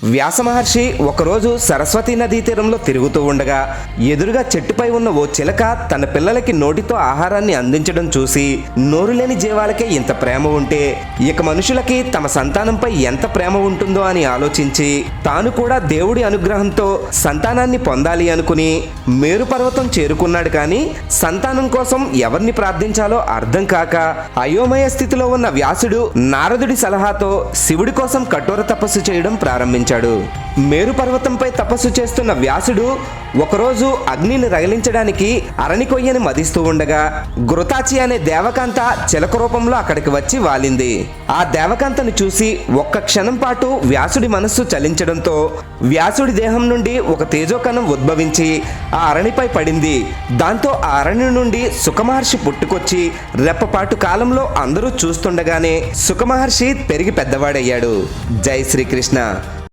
వ్యాసమహర్షి ఒకరోజు సరస్వతీ నదీ తీరంలో తిరుగుతూ ఉండగా ఎదురుగా చెట్టుపై ఉన్న ఓ చిలక తన పిల్లలకి నోటితో ఆహారాన్ని అందించడం చూసి నోరులేని జీవాలకే ఇంత ప్రేమ ఉంటే ఇక మనుషులకి తమ సంతానంపై ఎంత ప్రేమ ఉంటుందో అని ఆలోచించి తాను కూడా దేవుడి అనుగ్రహంతో సంతానాన్ని పొందాలి అనుకుని మేరు పర్వతం చేరుకున్నాడు. కానీ సంతానం కోసం ఎవరిని ప్రార్థించాలో అర్థం కాక అయోమయ స్థితిలో ఉన్న వ్యాసుడు నారదుడి సలహాతో శివుడి కోసం కఠోర తపస్సు చేయడం ప్రారంభించాడు. మేరు పర్వతంపై తపస్సు చేస్తున్న వ్యాసుడు ఒకరోజు అగ్నిని రగిలించడానికి అరణి కొయ్యని మదిస్తూ ఉండగా ఘృతాచి అనే దేవకాంత చిలక రూపంలో అక్కడికి వచ్చి వాలింది. ఆ దేవకాంతను చూసి ఒక్క క్షణం పాటు వ్యాసుడి మనస్సు చలించడంతో వ్యాసుడి దేహం నుండి ఒక తేజోకణం ఉద్భవించి ఆ అరణిపై పడింది. దాంతో ఆ అరణి నుండి సుఖమహర్షి పుట్టుకొచ్చి రెప్పపాటు కాలంలో అందరూ చూస్తుండగానే సుఖమహర్షి పెరిగి పెద్దవాడయ్యాడు. జై శ్రీకృష్ణ.